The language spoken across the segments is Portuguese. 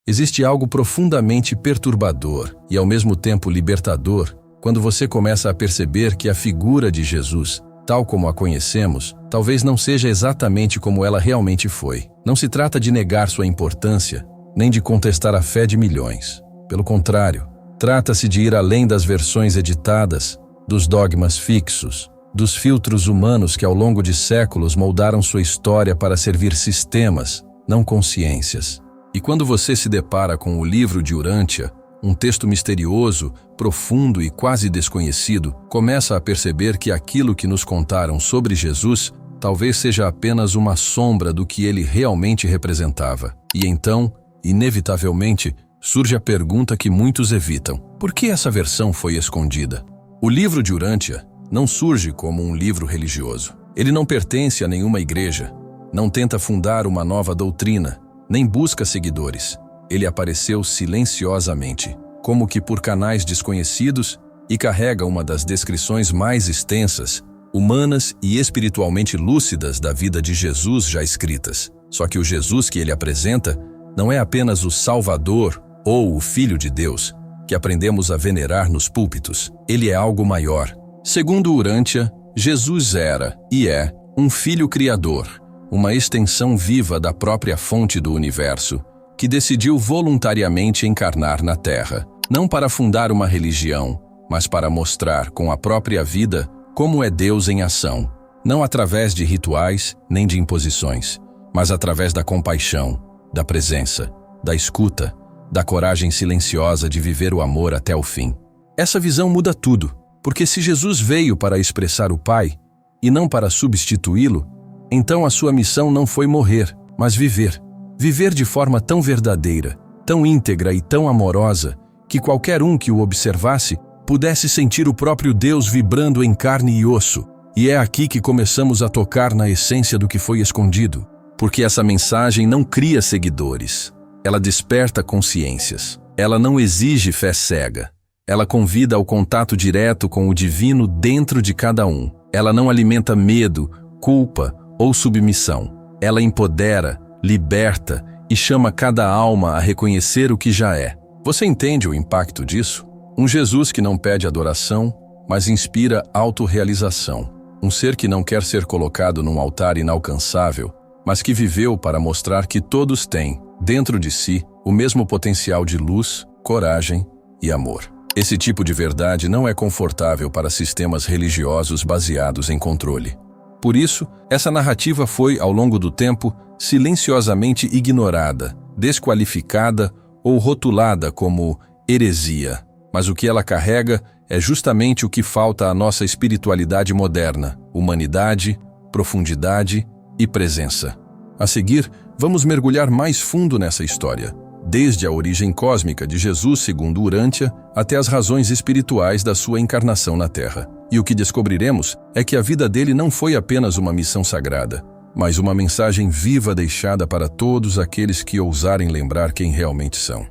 Existe algo profundamente perturbador e ao mesmo tempo libertador quando você começa a perceber que a figura de Jesus, tal como a conhecemos, talvez não seja exatamente como ela realmente foi. Não se trata de negar sua importância, nem de contestar a fé de milhões. Pelo contrário, trata-se de ir além das versões editadas, dos dogmas fixos, dos filtros humanos que ao longo de séculos moldaram sua história para servir sistemas, não consciências. E quando você se depara com o livro de Urântia, um texto misterioso, profundo e quase desconhecido, começa a perceber que aquilo que nos contaram sobre Jesus talvez seja apenas uma sombra do que ele realmente representava. E então, inevitavelmente, surge a pergunta que muitos evitam: por que essa versão foi escondida? O livro de Urântia não surge como um livro religioso. Ele não pertence a nenhuma igreja, não tenta fundar uma nova doutrina, nem busca seguidores. Ele apareceu silenciosamente, como que por canais desconhecidos, e carrega uma das descrições mais extensas, humanas e espiritualmente lúcidas da vida de Jesus já escritas. Só que o Jesus que ele apresenta não é apenas o Salvador ou o Filho de Deus, que aprendemos a venerar nos púlpitos. Ele é algo maior. Segundo Urântia, Jesus era e é um Filho Criador, uma extensão viva da própria fonte do universo, que decidiu voluntariamente encarnar na Terra, não para fundar uma religião, mas para mostrar com a própria vida como é Deus em ação, não através de rituais nem de imposições, mas através da compaixão, da presença, da escuta, da coragem silenciosa de viver o amor até o fim. Essa visão muda tudo, porque se Jesus veio para expressar o Pai, e não para substituí-lo, então a sua missão não foi morrer, mas viver. Viver de forma tão verdadeira, tão íntegra e tão amorosa, que qualquer um que o observasse pudesse sentir o próprio Deus vibrando em carne e osso. E é aqui que começamos a tocar na essência do que foi escondido. Porque essa mensagem não cria seguidores. Ela desperta consciências. Ela não exige fé cega. Ela convida ao contato direto com o divino dentro de cada um. Ela não alimenta medo, culpa ou submissão. Ela empodera, liberta e chama cada alma a reconhecer o que já é. Você entende o impacto disso? Um Jesus que não pede adoração, mas inspira autorrealização. Um ser que não quer ser colocado num altar inalcançável, mas que viveu para mostrar que todos têm, dentro de si, o mesmo potencial de luz, coragem e amor. Esse tipo de verdade não é confortável para sistemas religiosos baseados em controle. Por isso, essa narrativa foi, ao longo do tempo, silenciosamente ignorada, desqualificada ou rotulada como heresia. Mas o que ela carrega é justamente o que falta à nossa espiritualidade moderna: humanidade, profundidade e presença. A seguir, vamos mergulhar mais fundo nessa história, desde a origem cósmica de Jesus segundo Urântia até as razões espirituais da sua encarnação na Terra. E o que descobriremos é que a vida dele não foi apenas uma missão sagrada, mas uma mensagem viva deixada para todos aqueles que ousarem lembrar quem realmente são.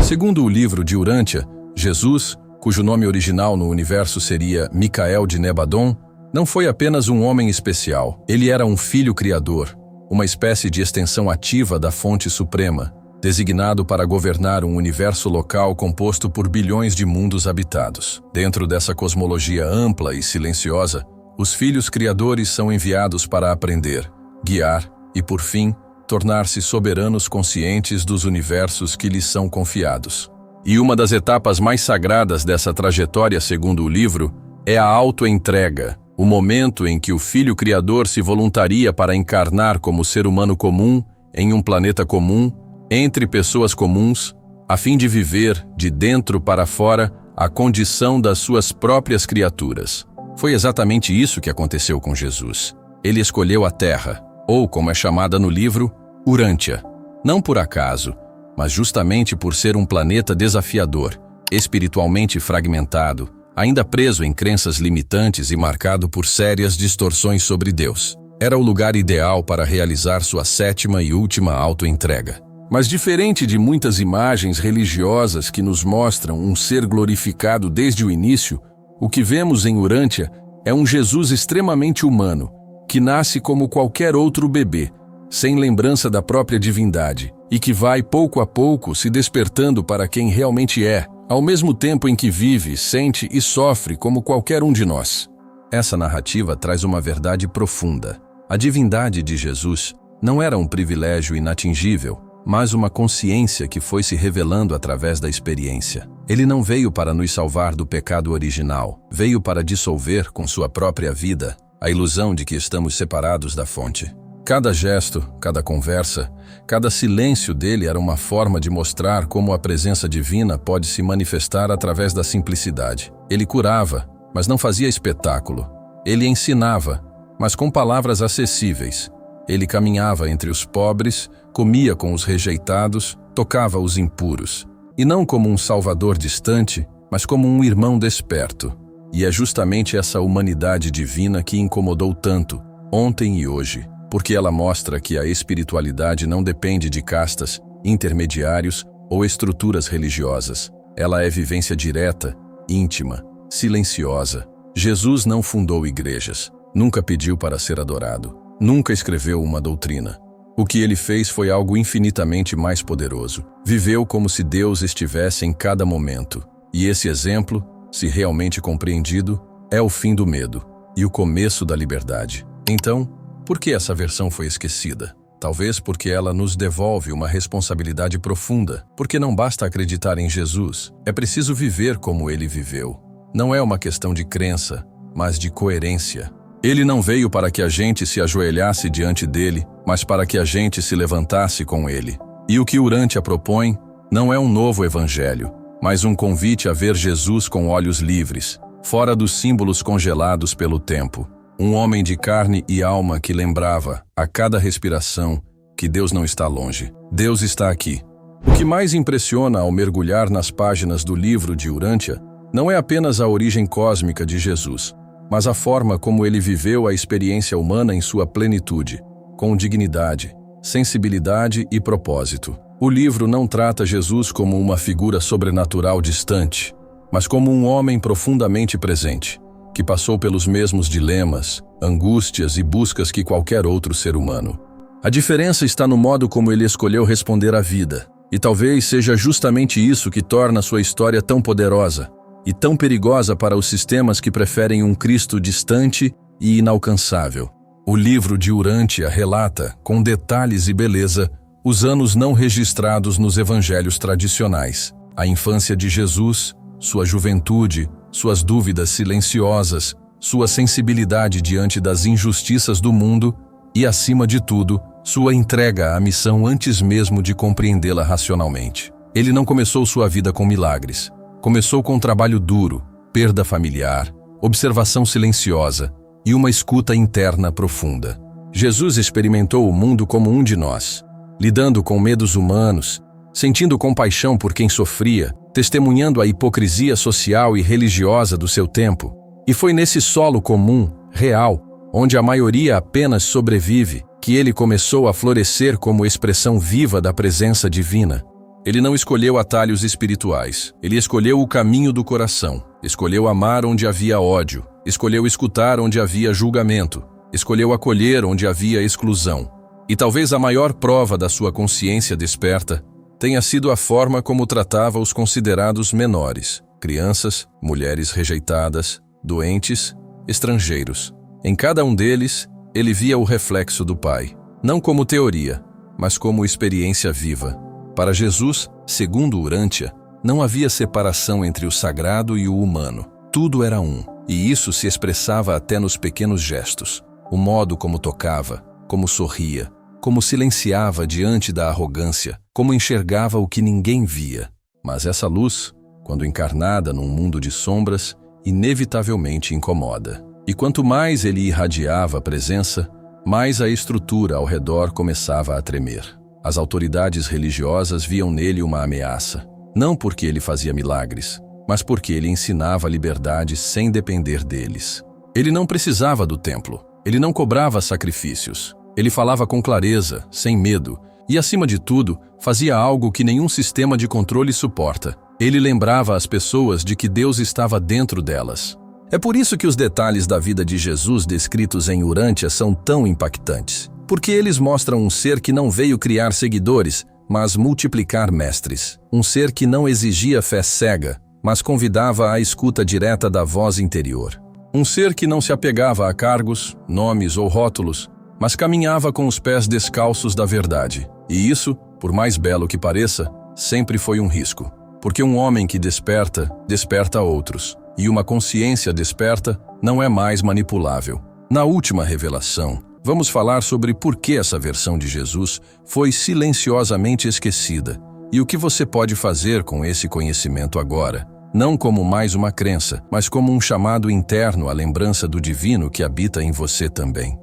Segundo o livro de Urântia, Jesus, cujo nome original no universo seria Micael de Nebadon, não foi apenas um homem especial. Ele era um filho criador, uma espécie de extensão ativa da fonte suprema, designado para governar um universo local composto por bilhões de mundos habitados. Dentro dessa cosmologia ampla e silenciosa, os filhos criadores são enviados para aprender, guiar e, por fim, tornar-se soberanos conscientes dos universos que lhes são confiados. E uma das etapas mais sagradas dessa trajetória, segundo o livro, é a autoentrega, o momento em que o Filho Criador se voluntaria para encarnar como ser humano comum, em um planeta comum, entre pessoas comuns, a fim de viver, de dentro para fora, a condição das suas próprias criaturas. Foi exatamente isso que aconteceu com Jesus. Ele escolheu a Terra, ou, como é chamada no livro, Urântia. Não por acaso, mas justamente por ser um planeta desafiador, espiritualmente fragmentado, ainda preso em crenças limitantes e marcado por sérias distorções sobre Deus. Era o lugar ideal para realizar sua sétima e última autoentrega. Mas diferente de muitas imagens religiosas que nos mostram um ser glorificado desde o início, o que vemos em Urântia é um Jesus extremamente humano, que nasce como qualquer outro bebê, sem lembrança da própria divindade. e que vai pouco a pouco se despertando para quem realmente é, ao mesmo tempo em que vive, sente e sofre como qualquer um de nós. Essa narrativa traz uma verdade profunda. A divindade de Jesus não era um privilégio inatingível, mas uma consciência que foi se revelando através da experiência. Ele não veio para nos salvar do pecado original, veio para dissolver com sua própria vida a ilusão de que estamos separados da fonte. Cada gesto, cada conversa, cada silêncio dele era uma forma de mostrar como a presença divina pode se manifestar através da simplicidade. Ele curava, mas não fazia espetáculo. Ele ensinava, mas com palavras acessíveis. Ele caminhava entre os pobres, comia com os rejeitados, tocava os impuros. E não como um salvador distante, mas como um irmão desperto. E é justamente essa humanidade divina que incomodou tanto, ontem e hoje, porque ela mostra que a espiritualidade não depende de castas, intermediários ou estruturas religiosas. Ela é vivência direta, íntima, silenciosa. Jesus não fundou igrejas, nunca pediu para ser adorado, nunca escreveu uma doutrina. O que ele fez foi algo infinitamente mais poderoso. Viveu como se Deus estivesse em cada momento. E esse exemplo, se realmente compreendido, é o fim do medo e o começo da liberdade. Então, por que essa versão foi esquecida? Talvez porque ela nos devolve uma responsabilidade profunda, porque não basta acreditar em Jesus, é preciso viver como ele viveu. Não é uma questão de crença, mas de coerência. Ele não veio para que a gente se ajoelhasse diante dele, mas para que a gente se levantasse com ele. E o que Urântia propõe não é um novo evangelho, mas um convite a ver Jesus com olhos livres, fora dos símbolos congelados pelo tempo. Um homem de carne e alma que lembrava, a cada respiração, que Deus não está longe. Deus está aqui. O que mais impressiona ao mergulhar nas páginas do livro de Urântia não é apenas a origem cósmica de Jesus, mas a forma como ele viveu a experiência humana em sua plenitude, com dignidade, sensibilidade e propósito. O livro não trata Jesus como uma figura sobrenatural distante, mas como um homem profundamente presente, que passou pelos mesmos dilemas, angústias e buscas que qualquer outro ser humano. A diferença está no modo como ele escolheu responder à vida, e talvez seja justamente isso que torna sua história tão poderosa e tão perigosa para os sistemas que preferem um Cristo distante e inalcançável. O livro de Urântia relata, com detalhes e beleza, os anos não registrados nos evangelhos tradicionais, a infância de Jesus, sua juventude, suas dúvidas silenciosas, sua sensibilidade diante das injustiças do mundo e, acima de tudo, sua entrega à missão antes mesmo de compreendê-la racionalmente. Ele não começou sua vida com milagres. Começou com um trabalho duro, perda familiar, observação silenciosa e uma escuta interna profunda. Jesus experimentou o mundo como um de nós, lidando com medos humanos, sentindo compaixão por quem sofria, testemunhando a hipocrisia social e religiosa do seu tempo. E foi nesse solo comum, real, onde a maioria apenas sobrevive, que ele começou a florescer como expressão viva da presença divina. Ele não escolheu atalhos espirituais, ele escolheu o caminho do coração, escolheu amar onde havia ódio, escolheu escutar onde havia julgamento, escolheu acolher onde havia exclusão. E talvez a maior prova da sua consciência desperta tenha sido a forma como tratava os considerados menores, crianças, mulheres rejeitadas, doentes, estrangeiros. Em cada um deles, ele via o reflexo do Pai, não como teoria, mas como experiência viva. Para Jesus, segundo Urântia, não havia separação entre o sagrado e o humano. Tudo era um, e isso se expressava até nos pequenos gestos. O modo como tocava, como sorria, como silenciava diante da arrogância, como enxergava o que ninguém via. Mas essa luz, quando encarnada num mundo de sombras, inevitavelmente incomoda. E quanto mais ele irradiava a presença, mais a estrutura ao redor começava a tremer. As autoridades religiosas viam nele uma ameaça, não porque ele fazia milagres, mas porque ele ensinava a liberdade sem depender deles. Ele não precisava do templo, ele não cobrava sacrifícios, ele falava com clareza, sem medo, e, acima de tudo, fazia algo que nenhum sistema de controle suporta. Ele lembrava as pessoas de que Deus estava dentro delas. É por isso que os detalhes da vida de Jesus descritos em Urântia são tão impactantes. Porque eles mostram um ser que não veio criar seguidores, mas multiplicar mestres. Um ser que não exigia fé cega, mas convidava à escuta direta da voz interior. Um ser que não se apegava a cargos, nomes ou rótulos, mas caminhava com os pés descalços da verdade. E isso, por mais belo que pareça, sempre foi um risco. Porque um homem que desperta, desperta outros. E uma consciência desperta não é mais manipulável. Na última revelação, vamos falar sobre por que essa versão de Jesus foi silenciosamente esquecida e o que você pode fazer com esse conhecimento agora, não como mais uma crença, mas como um chamado interno à lembrança do divino que habita em você também.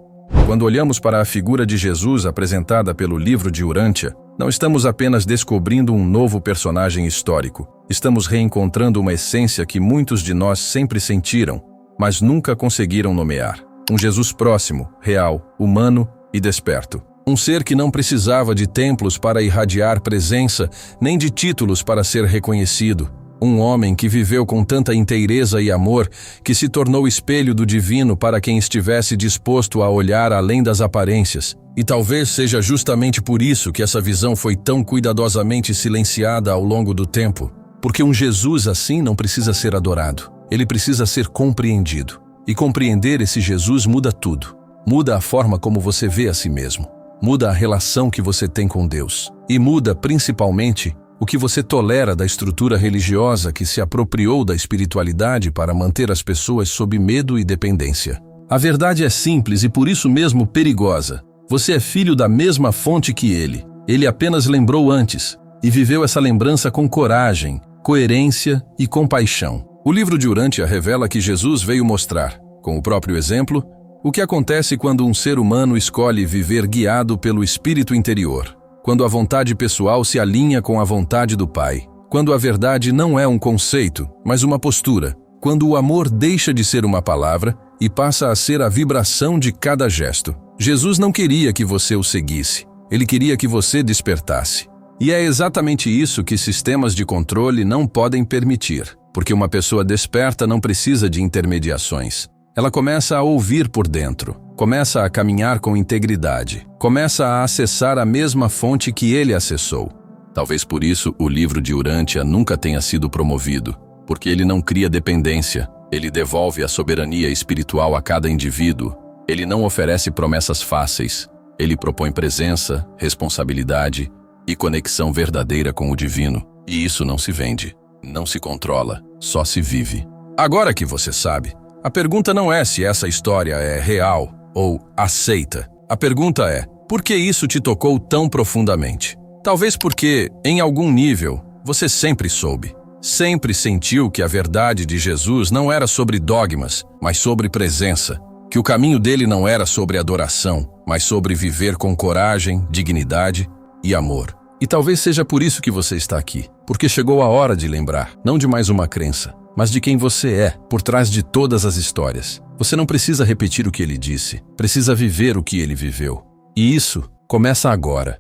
Quando olhamos para a figura de Jesus apresentada pelo livro de Urântia, não estamos apenas descobrindo um novo personagem histórico, estamos reencontrando uma essência que muitos de nós sempre sentiram, mas nunca conseguiram nomear. Um Jesus próximo, real, humano e desperto. Um ser que não precisava de templos para irradiar presença, nem de títulos para ser reconhecido. Um homem que viveu com tanta inteireza e amor que se tornou espelho do divino para quem estivesse disposto a olhar além das aparências. E talvez seja justamente por isso que essa visão foi tão cuidadosamente silenciada ao longo do tempo. Porque um Jesus assim não precisa ser adorado, ele precisa ser compreendido. E compreender esse Jesus muda tudo. Muda a forma como você vê a si mesmo. Muda a relação que você tem com Deus. E muda, principalmente, o que você tolera da estrutura religiosa que se apropriou da espiritualidade para manter as pessoas sob medo e dependência. A verdade é simples e por isso mesmo perigosa. Você é filho da mesma fonte que ele. Ele apenas lembrou antes e viveu essa lembrança com coragem, coerência e compaixão. O livro de Urântia revela que Jesus veio mostrar, com o próprio exemplo, o que acontece quando um ser humano escolhe viver guiado pelo espírito interior, quando a vontade pessoal se alinha com a vontade do Pai, quando a verdade não é um conceito, mas uma postura, quando o amor deixa de ser uma palavra e passa a ser a vibração de cada gesto. Jesus não queria que você o seguisse, ele queria que você despertasse. E é exatamente isso que sistemas de controle não podem permitir. Porque uma pessoa desperta não precisa de intermediações. Ela começa a ouvir por dentro, começa a caminhar com integridade, começa a acessar a mesma fonte que ele acessou. Talvez por isso o livro de Urântia nunca tenha sido promovido, porque ele não cria dependência, ele devolve a soberania espiritual a cada indivíduo, ele não oferece promessas fáceis, ele propõe presença, responsabilidade e conexão verdadeira com o divino, e isso não se vende. Não se controla, só se vive. Agora que você sabe, a pergunta não é se essa história é real ou aceita. A pergunta é, por que isso te tocou tão profundamente? Talvez porque, em algum nível, você sempre soube. Sempre sentiu que a verdade de Jesus não era sobre dogmas, mas sobre presença. Que o caminho dele não era sobre adoração, mas sobre viver com coragem, dignidade e amor. E talvez seja por isso que você está aqui, porque chegou a hora de lembrar, não de mais uma crença, mas de quem você é, por trás de todas as histórias. Você não precisa repetir o que ele disse, precisa viver o que ele viveu. E isso começa agora.